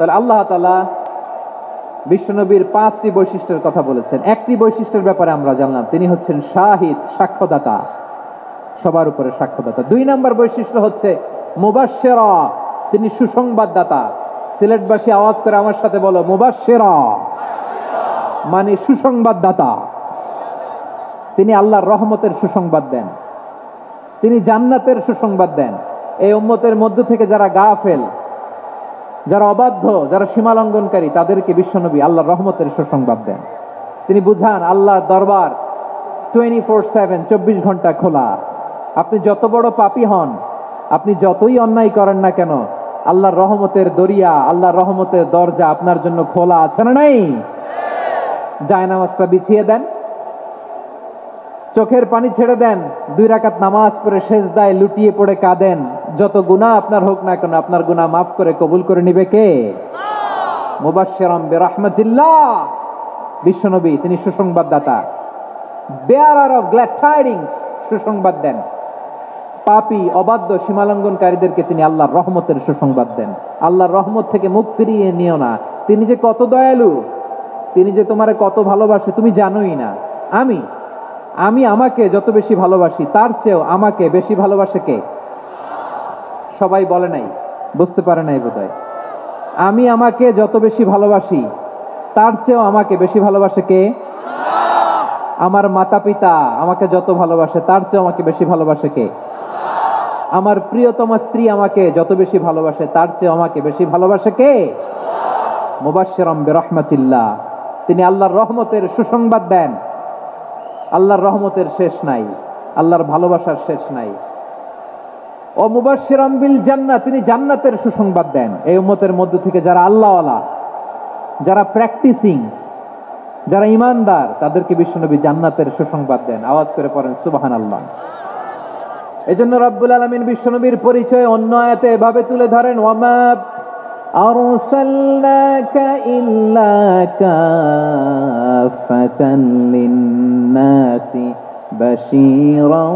তাহলে আল্লাহ তাআলা বিশ্বনবীর 5টি বৈশিষ্ট্যের কথা বলেছেন। একটি বৈশিষ্ট্যের ব্যাপারে আমরা জানলাম, তিনি হচ্ছেন শাহিদ, সাক্ষ্যদাতা, সবার উপরে সাক্ষ্যদাতা। 2 নম্বর বৈশিষ্ট্য হচ্ছে মুবাশশিরা, তিনি সুসংবাদদাতা। সিলেটবাসী আওয়াজ করে আমার সাথে বলো, মুবাশশিরা মানে সুসংবাদদাতা। তিনি আল্লাহর রহমতের সুসংবাদ দেন, তিনি জান্নাতের সুসংবাদ দেন। এই উম্মতের মধ্য থেকে যারা গাফেল, যারা অবাধ্য, যারা সীমালঙ্ঘনকারী, তাদেরকে বিশ্বনবী আল্লাহর রহমতের সুসংবাদ দেন। তিনি বুঝান আল্লাহর দরবার 24/7, 24 ঘন্টা খোলা। আপনি যত বড় পাপী হন, আপনি যতই অন্যায় করেন না কেন, আল্লাহর রহমতের দরিয়া, আল্লাহর রহমতের দরজা আপনার জন্য খোলা আছে না নাই? জায়নামাজটা বিছিয়ে দেন, চোখের পানি ছেড়ে দেন, 2 রাকাত নামাজ পড়ে সেজদায় লুটিয়ে পড়ে কাঁদেন। যত গুনাহ আপনার হোক না কেন, আপনার গুনাহ মাফ করে কবুল করে নিবে কে? মুবাশশিরাম বিরাহমাতিল্লাহ। বিশ্বনবী তিনি সুসংবাদদাতা, বেয়ারার অফ গ্ল্যাড টাইডিংস, সুসংবাদ দেন। পাপী, অবাধ্য, সীমালঙ্ঘনকারীদেরকে তিনি আল্লাহর রহমতের সুসংবাদ দেন। আল্লাহর রহমত থেকে মুখ ফিরিয়ে নিও না। তিনি যে কত দয়ালু, তিনি যে তোমারে কত ভালোবাসে তুমি জানোই না। আমি আমাকে যত বেশি ভালোবাসি, তার চেয়েও আমাকে বেশি ভালোবাসে কে? সবাই বলে নাই, বুঝতে পারে নাই বোধহয়। আমি আমাকে যত বেশি ভালোবাসি, তার চেয়েও আমাকে বেশি ভালোবাসে কে? আমার মাতা পিতা আমাকে যত ভালোবাসে, তার চেয়েও আমাকে বেশি ভালোবাসে কে? আমার প্রিয়তমা স্ত্রী আমাকে যত বেশি ভালোবাসে, তার চেয়েও আমাকে বেশি ভালোবাসে কে? মুবাশশিরাম বিরাহমাতিল্লাহ, তিনি আল্লাহর রহমতের সুসংবাদ দেন। আল্লাহর রহমতের শেষ নাই, আল্লাহর ভালোবাসার শেষ নাই। ও মুবাশশিরাম বিল জান্নাহ, তিনি জান্নাতের সুসংবাদ দেন। এই উম্মতের মধ্য থেকে যারা আল্লাহওয়ালা, যারা প্র্যাকটিসিং, যারা ইমানদার, তাদেরকে বিশ্বনবী জান্নাতের সুসংবাদ দেন। আওয়াজ করে পড়েন সুবহানাল্লাহ। এজন্য রব্বুল আলামিন বিশ্বনবীর পরিচয় অন্য আয়াতে এভাবে তুলে ধরেন, ওয়ামা আরসালনাকা ইল্লা কাফাতান লিন্নাসি বাশীরাও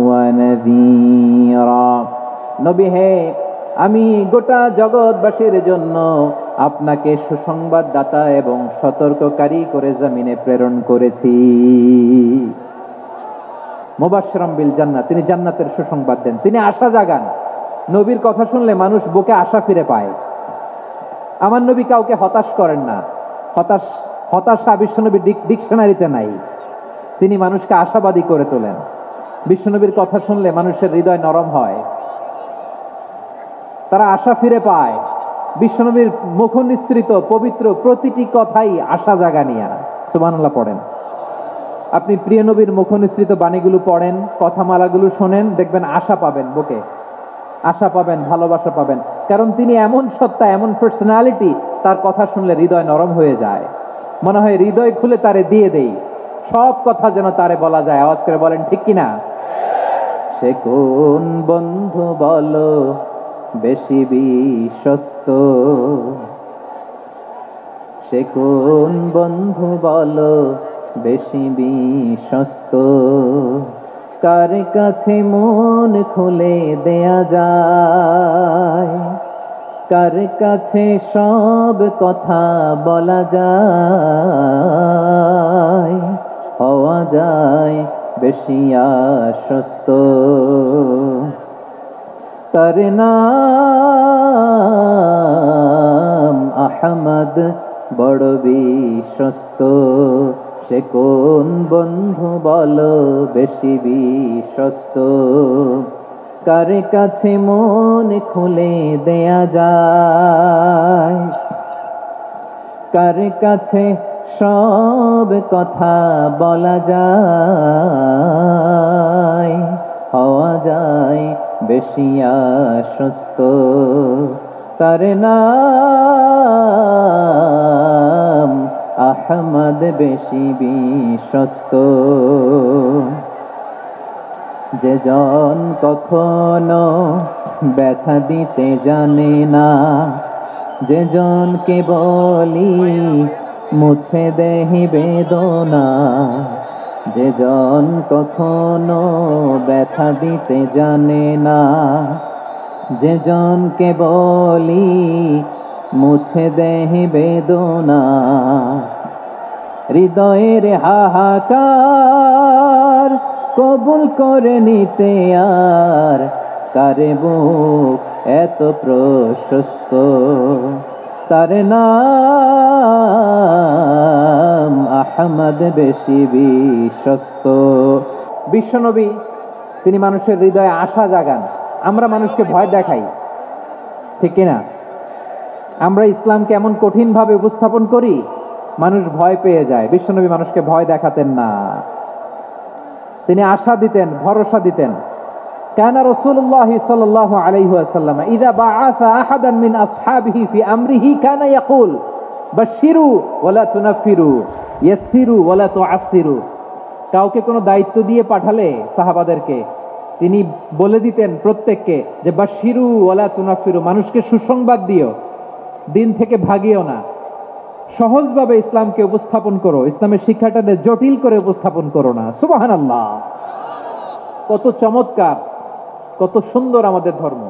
ওয়া নাযীরা। নবী হে, আমি গোটা জগৎবাসীর জন্য আপনাকে সুসংবাদদাতা এবং সতর্ককারী করে জমিনে প্রেরণ করেছি। মুবাশশিরাম বিল জান্নাহ, তিনি জান্নাতের সুসংবাদ দেন, তিনি আশা জাগান। নবীর কথা শুনলে মানুষ বুকে আশা ফিরে পায়। আমার নবী কাউকে হতাশ করেন না। হতাশা বিশ্বনবীর ডিকশনারিতে নাই। তিনি মানুষকে আশাবাদী করে তোলেন। বিশ্বনবীর কথা শুনলে মানুষের হৃদয় নরম হয়, তারা আশা ফিরে পায়। বিশ্বনবীর মুখ নিঃসৃত পবিত্র প্রতিটি কথাই আশা জাগানিয়া। সুবহানাল্লাহ পড়েন। আপনি প্রিয় নবীর মুখ নিঃসৃত বাণীগুলো পড়েন, কথামালাগুলো শোনেন, দেখবেন আশা পাবেন, বুকে আশা পাবেন, ভালোবাসা পাবেন। কারণ তিনি এমন সত্তা, এমন পার্সোনালিটি, তার কথা শুনলে হৃদয় নরম হয়ে যায়। মনে হয় হৃদয় খুলে তারে দিয়ে দেই, সব কথা যেন তারে বলা যায়। আওয়াজ করে বলেন ঠিক কিনা? সে কোন বন্ধু বলো বেশি বিশ্বস্ত, সে কোন বন্ধু বলো বেশি বিশ্বস্ত, কার কাছে মন খুলে দেয়া যায়, কার কাছে সব কথা বলা যায়, হওয়া যায় বেশি আশ্বস্ত। তার নাম আহমদ, বড় বিশ্বস্ত। সে কোন বন্ধু বলো বেশি বিশ্বস্ত, কার কাছে মন খুলে দেয়া যায়, কার কাছে সব কথা বলা যায়, হওয়া যায় বেশি আশ্বস্ত। তার নাম আহমদ, বেশি বিশ্বস্ত। যে জন কখনো ব্যথা দিতে জানে না, যে জনকে বলি মুছে দেহি বেদনা, যে জন কখনো ব্যথা দিতে জানে না, যে জনকে বলি মুছে দেহি বেদনা, হৃদয়ের হাহাকার কবুল করে নিতে আর কারে বুক এত প্রশস্ত, তার নাম আহমদ বেশি বিশ্বস্ত। বিশ্বনবী তিনি মানুষের হৃদয়ে আশা জাগান। আমরা মানুষকে ভয় দেখাই, ঠিক কিনা? আমরা ইসলামকে এমন কঠিন ভাবে উপস্থাপন করি, মানুষ ভয় পেয়ে যায়। বিশ্বনবী মানুষকে ভয় দেখাতেন না, তিনি আশা দিতেন, ভরসা দিতেন। কানা রাসূলুল্লাহ সাল্লাল্লাহু আলাইহি ওয়াসাল্লাম ইযা বাআসা আহাদান মিন আসহাবিহি ফি আমরিহি কানা ইয়াকুল বাশশিরু ওয়ালা তুনাফিরু ইয়াসসিরু ওয়ালা তুআসসিরু। কাউকে কোনো দায়িত্ব দিয়ে পাঠালে সাহাবাদেরকে তিনি বলে দিতেন প্রত্যেককে যে বাশশিরু ওয়ালা তুনাফিরু, মানুষকে সুসংবাদ দিও, দিন থেকে ভাগিও না, সহজভাবে ইসলামকে উপস্থাপন করো, ইসলামের শিক্ষাটাকে জটিল করে উপস্থাপন করো না। সুবহানাল্লাহ, কত চমৎকার, কত সুন্দর আমাদের ধর্ম।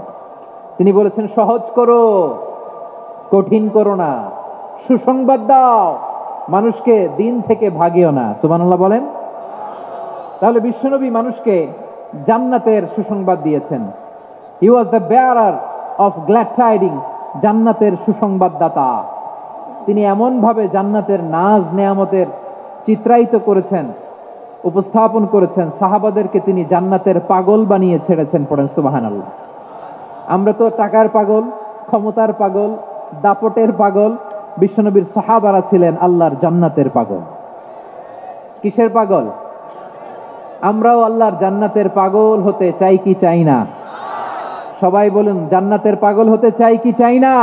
তিনি বলেছেন সহজ করো, কঠিন করো না, সুসংবাদ দাও, মানুষকে দিন থেকে ভাগিও না। সুবহানাল্লাহ বলেন। তাহলে বিশ্বনবী মানুষকে জান্নাতের সুসংবাদ দিয়েছেন। He was the bearer of glad tidings, জান্নাতের সুসংবাদদাতা। তিনি এমন ভাবে জান্নাতের নাজ নেয়ামতের চিত্রায়িত করেছেন, উপস্থাপন করেছেন, সাহাবাদেরকে তিনি জান্নাতের পাগল বানিয়ে ছেড়েছেন। পড়েন সুবহানাল্লাহ। আমরা তো টাকার পাগল, ক্ষমতার পাগল, দাপটের পাগল। বিশ্বনবীর সাহাবারা ছিলেন আল্লাহর জান্নাতের পাগল। কিসের পাগল? আমরাও আল্লাহর জান্নাতের পাগল হতে চাই কি চাই না? সবাই বলুন, জান্নাতের পাগল হতে চাই কি চাই না?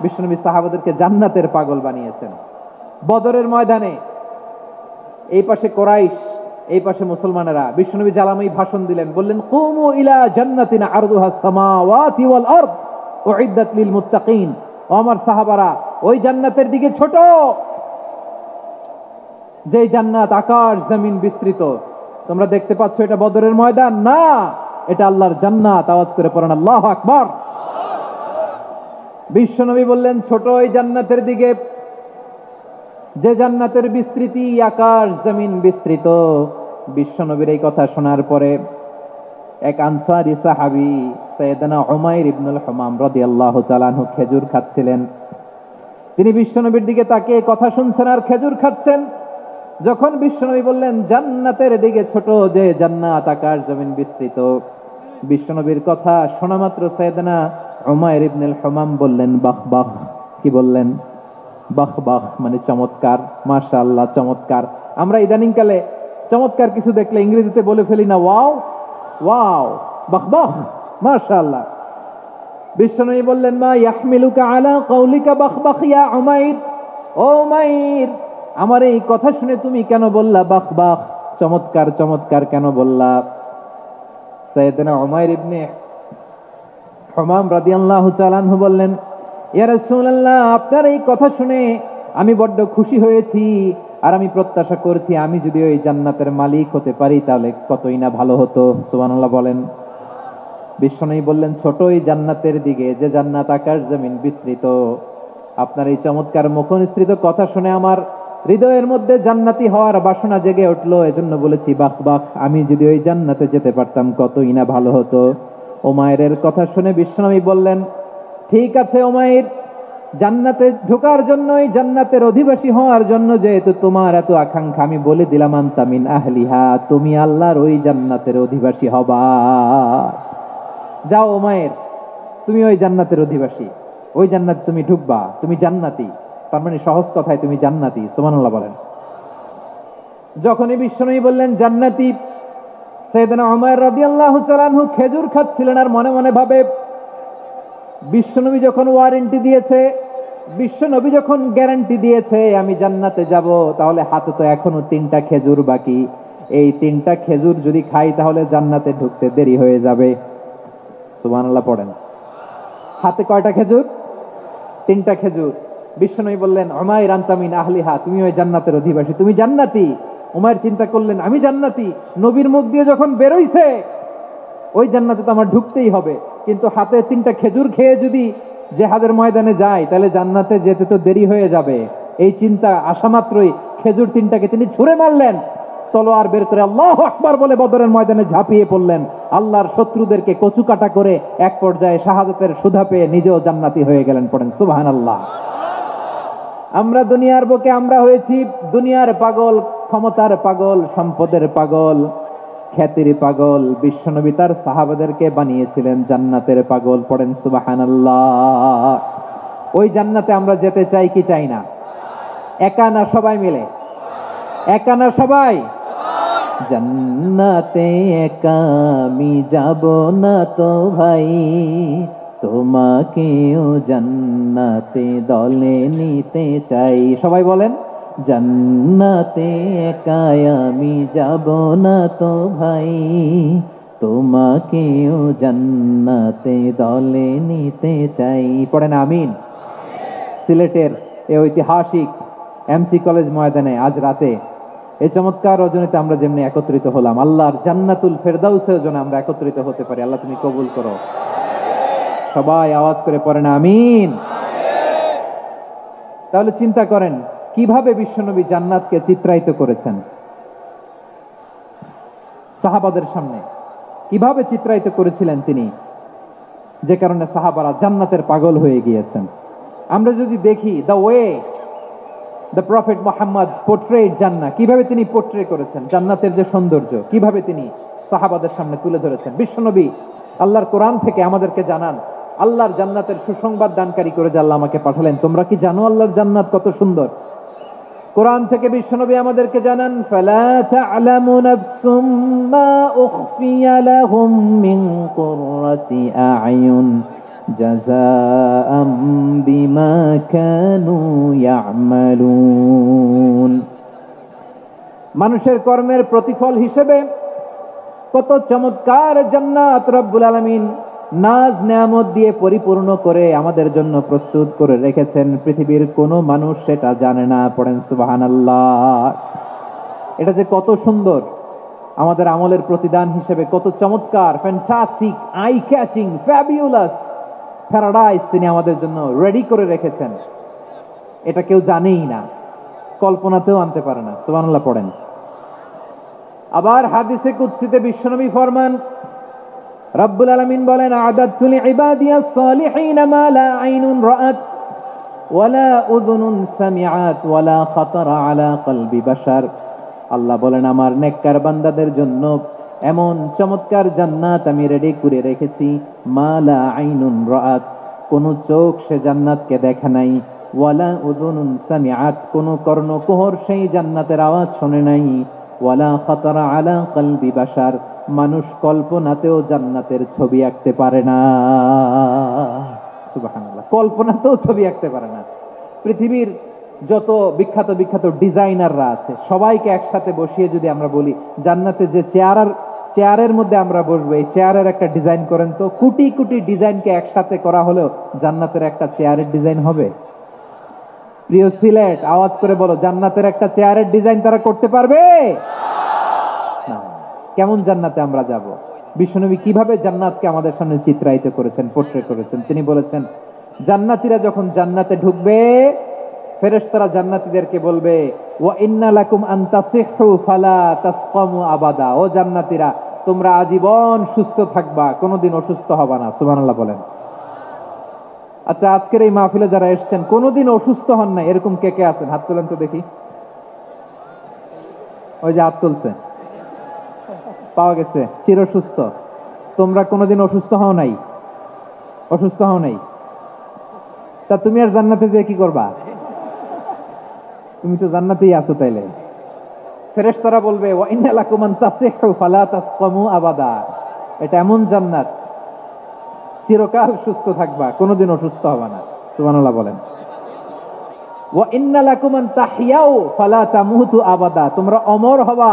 বিশ্বনবী সাহাবাদেরকে জান্নাতের পাগল বানিয়েছেন। বদরের ময়দানে এই পাশে কোরাইশ, এই পাশে মুসলমানেরা। বিশ্বনবী জালামাই ভাষণ দিলেন, বললেন কুমু ইলা জান্নাতিন আরদুহাস সামাওয়াতি ওয়াল আরদ উইদ্দাত লিল মুত্তাকিন। ও আমার সাহাবারা, ওই জান্নাতের দিকে ছোট, যে জান্নাত আকাশ জমিন বিস্তৃত। তোমরা দেখতে পাচ্ছ এটা বদরের ময়দান না, এটা আল্লাহর জান্নাত। আওয়াজ করে পড়েন আল্লাহু আকবার। বিশ্বনবী বললেন ছোট ওই জান্নাতের দিকে, যে জান্নাতের বিস্তৃতি আকাশ জমিন বিস্তৃত। বিশ্বনবীর এই কথা শোনার পরে এক আনসারী সাহাবী সাইয়েদনা উমাইর ইবনুল হুমাম রাদিয়াল্লাহু তাআলা আনহু খেজুর খাচ্ছিলেন। তিনি বিশ্বনবীর দিকে তাকিয়ে কথা শুনছেন আর খেজুর খাচ্ছেন। যখন বিশ্বনবী বললেন জান্নাতের দিকে ছোট, যে জান্নাত আকাশ জমিন বিস্তৃত, বিশ্বনবীর কথা শোনা মাত্র সাইয়েদনা উমাইর ইবনুল হুমাম বললেন বাহ বাহ। কি বললেন? বাহ বাহ, মানে চমৎকার, মাশাআল্লাহ, চমৎকার। আমরা ইদানিং কালে চমৎকার কিছু দেখলে ইংরেজিতে বলে ফেলি না ওয়াও ওয়াও, বাহ বাহ, মাশাআল্লাহ। বিশ্বনবী বললেন মা ইয়াহমিলুকা আলা কাউলিকা বাহ বাহ ইয়া উমাইর। ও উমাইর, আমার এই কথা শুনে তুমি কেন বললা বাহ বাহ, চমৎকার চমৎকার কেন বললা? সাইয়েদনা উমাইর ইবনে হুমাম রাদিয়াল্লাহু তাআলা আনহু বললেন ইয়া রাসূলুল্লাহ, আপনার এই কথা শুনে আমি বড্ড খুশি হয়েছি, আর আমি প্রত্যাশা করছি আমি যদি ওই জান্নাতের মালিক হতে পারি তাহলে কতই না ভালো হতো। সুবহানাল্লাহ বলেন। বিশ্বনবী বললেন ছোট ওই জান্নাতের দিকে, যে জান্নাত আকাশ জমিন বিস্তৃত। আপনার এই চমৎকার মুখনিসৃত কথা শুনে আমার হৃদয়ের মধ্যে জান্নাতি হওয়ার বাসনা জেগে উঠলো, এজন্য বলেছি বাহ বাহ, আমি যদি ওই জান্নাতে যেতে পারতাম কতই না ভালো হতো। উমাইরের কথা শুনে বিশ্বনবী বললেন ঠিক আছে উমাইর, জান্নাতে ঢোকার জন্যই, জান্নাতের অধিবাসী হওয়ার জন্য যেহেতু তোমার এত আকাঙ্ক্ষা, আমি বলে দিলাম আনতা মিন আহলিহা, তুমি আল্লাহর ওই জান্নাতের অধিবাসী হবা। যাও উমাইর, তুমি ওই জান্নাতের অধিবাসী, ওই জান্নাতে তুমি ঢুকবা, তুমি জান্নাতি। তার মানে সহজ কথায় তুমি জান্নাতি। সুবহানাল্লাহ বলেন। যখনই বিশ্বনবী বললেন জান্নাতি, সাইয়েদনা উমাইর রাদিয়াল্লাহু তাআলা আনহু খেজুর খাচ্ছিলেন আর মনে মনে ভাবে বিশ্বনবী যখন ওয়ারেন্টি দিয়েছে, বিশ্বনবী যখন গ্যারান্টি দিয়েছে আমি জান্নাতে যাব, তাহলে হাতে তো এখনো 3টা খেজুর বাকি। এই 3টা খেজুর যদি খাই তাহলে জান্নাতে ঢুকতে দেরি হয়ে যাবে। সুবহানাল্লাহ পড়েন। হাতে কয়টা খেজুর? 3টা খেজুর। বিশ্বনবী বললেন উমাইর আনতা মিন আহলিহা, তুমি ওই জান্নাতের অধিবাসী, তুমি জান্নাতি। উমাইর চিন্তা করলেন আমি জান্নাতি, নবীর মুখ দিয়ে যখন বেরোইছে ওই জান্নাতে তো আমার ঢুকতেই হবে, কিন্তু হাতে 3টা খেজুর খেয়ে যদি জিহাদের ময়দানে যাই, তাহলে জান্নাতে যেতে তো দেরি হয়ে যাবে, এই চিন্তা আসা মাত্রই খেজুর 3টাকে তিনি ছুঁড়ে মারলেন, তলোয়ার বের করে আল্লাহু আকবার বলে বদরের ময়দানে ঝাঁপিয়ে পড়লেন। আল্লাহর শত্রুদেরকে কচুকাটা করে এক পর্যায়ে শাহাদাতের সুধা পেয়ে নিজেও জান্নাতি হয়ে গেলেন। পড়েন সুবহানাল্লাহ। আমরা দুনিয়ার বুকে আমরা হয়েছি দুনিয়ার পাগল, ক্ষমতার পাগল, সম্পদের পাগল, খ্যাতির পাগল। বিশ্বনবী তার সাহাবাদেরকে বানিয়েছিলেন জান্নাতের পাগল। পড়েন সুবহানাল্লাহ। ওই জান্নাতে আমরা যেতে চাই কি চাই না? একা না সবাই মিলে? একা না সবাই? জান্নাতে একা আমি যাব না তো ভাই, তোমাকেও জান্নাতে দলে নিতে চাই। সবাই বলেন, জান্নাতে একা আমি যাব না তো ভাই, তোমাকেও জান্নাতে দলে নিতে চাই। পড়েন আমিন। সিলেটের এই ঐতিহাসিক এমসি কলেজ ময়দানে আজ রাতে এই চমৎকার রজনীতে আমরা যেমনি একত্রিত হলাম, আল্লাহর জান্নাতুল ফেরদাউসের জন্য আমরা একত্রিত হতে পারি। আল্লাহ তুমি কবুল করো। সবাই আওয়াজ করে পড়েন আমিন। তাহলে চিন্তা করেন কিভাবে বিশ্বনবী জান্নাতকে চিত্রায়িত করেছেন সাহাবাদের সামনে, কিভাবে চিত্রায়িত করেছিলেন তিনি, যে কারণে সাহাবারা জান্নাতের পাগল হয়ে গিয়েছেন। আমরা যদি দেখি the way the prophet Muhammad portrait জান্নাত, কিভাবে তিনি পোর্ট্রে করেছেন জান্নাতের যে সৌন্দর্য, কিভাবে তিনি সাহাবাদের সামনে তুলে ধরেছেন। বিশ্বনবী আল্লাহর কোরআন থেকে আমাদেরকে জানান আল্লাহর জান্নাতের সুসংবাদ দানকারী করে যে আল্লাহ আমাকে পাঠালেন। তোমরা কি জানো আল্লাহর জান্নাত কত সুন্দর? কোরআন থেকে বিশ্বনবী আমাদেরকে জানান, ফালা তা'লামু নাফসুম মা উখফিয়া লাহুম মিন কুররাতি আ'য়ুন জাযাআম বিমা কানু ইয়া'মালুন। মানুষের কর্মের প্রতিফল হিসেবে কত চমৎকার জান্নাত রব্বুল আলামিন নাজ নেয়ামত দিয়ে পরিপূর্ণ করে আমাদের জন্য প্রস্তুত করে রেখেছেন। পৃথিবীর কোনো মানুষ সেটা জানে না। পড়েন সুবহানাল্লাহ। এটা যে কত সুন্দর, আমাদের আমলের প্রতিদান হিসেবে কত চমৎকার, fantastic, eye catching, fabulous paradise তিনি আমাদের জন্য রেডি করে রেখেছেন। এটা কেউ জানেই না, কল্পনাতেও আনতে পারে না। সুবহানাল্লাহ পড়েন। আবার হাদিসে কুদসিতে বিশ্বনবী ফরমান, রব্বুল আলামিন বলেন, আ'দাদতু লিইবাদিয়াস সালিহিন মা লা আইনুন রাআত ওয়ালা উযুনুন সামিআত ওয়ালা খাতারা আলা কলবি বাশার। আল্লাহ বলেন, আমার নেককার বান্দাদের জন্য এমন চমৎকার জান্নাত আমি রেডি করে রেখেছি, মা লা আইনুন রাআত, কোন চোখ সে জান্নাতকে দেখে নাই, ওয়ালা উযুনুন সামিআত, কোন কর্ণকুহর সেই জান্নাতের আওয়াজ শুনে নাই, ওয়ালা খাতারা আলা কলবি বাশার, মানুষ কল্পনাতেও জান্নাতের ছবি আঁকতে পারে না। সুবহানাল্লাহ, কল্পনাতেও ছবি আঁকতে পারে না। পৃথিবীর যত বিখ্যাত বিখ্যাত ডিজাইনাররা আছে সবাইকে একসাথে বসিয়ে যদি আমরা বলি জান্নাতে যে চেয়ারের মধ্যে আমরা বসবো, এই চেয়ারের একটা ডিজাইন করেন তো, কোটি কোটি ডিজাইনকে একসাথে করা হলেও জান্নাতের একটা চেয়ারের ডিজাইন হবে? প্রিয় সিলেট, আওয়াজ করে বলো, জান্নাতের একটা চেয়ারের ডিজাইন তারা করতে পারবে না। কেমন জান্নাতে আমরা যাব? বিশ্বনবী কিভাবে জান্নাতকে আমাদের সামনে চিত্রায়িত করেছেন, পোর্ট্রে করেছেন। তিনি বলেছেন, জান্নাতীরা যখন জান্নাতে ঢুকবে, ফেরেশতারা জান্নাতীদেরকে বলবে, ওয়া ইন্না লাকুম আন তাসিহু ফালা তাসকামু আবাদা। ও জান্নাতীরা, তোমরা আজীবন সুস্থ থাকবা, কোনোদিন অসুস্থ হবা না। সুবহানাল্লাহ বলেন। আচ্ছা, আজকের এই মাহফিলে যারা এসেছেন কোনোদিন অসুস্থ হন না, এরকম কে কে আছেন? হাত তোলেন তো দেখি। ওই যে হাত তুলছে, পাওয়া গেছে, চির সুস্থ। তোমরা কোনোদিন অসুস্থ হও নাই? অসুস্থ হও নাই? তা তুমি আর জান্নাতে যে কি করবা? তুমি তো জান্নাতেই আছো। তাইলে ফেরেশতারা বলবে, ওয়া ইন্না লাকুম আন তাসিহু ফালা তাসকামু আবাদা। এটা এমন জান্নাত, চিরকাল সুস্থ থাকবা, কোনোদিন অসুস্থ হবা না। সুবহানাল্লাহ বলেন। ওয়া ইন্না লাকুম আন তাহইয়াউ ফালা তামুতু আবাদা। তোমরা অমর হবা,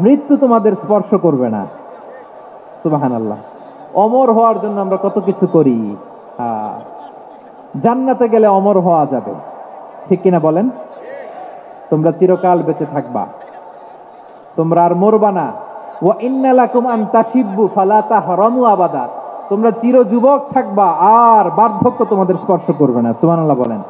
মৃত্যু তোমাদের স্পর্শ করবে না। সুবহানাল্লাহ। অমর হওয়ার জন্য আমরা কত কিছু করি। জান্নাতে গেলে অমর হওয়া যাবে, ঠিক কিনা বলেন? তোমরা চিরকাল বেঁচে থাকবা, তোমরা আর মরবা না। ওয়া ইন্না লাকুম আন তাশিব্বু ফালা তাহরামু আবাদা। তোমরা চির যুবক থাকবা, আর বার্ধক্য তোমাদের স্পর্শ করবে না। সুবহানাল্লাহ বলেন।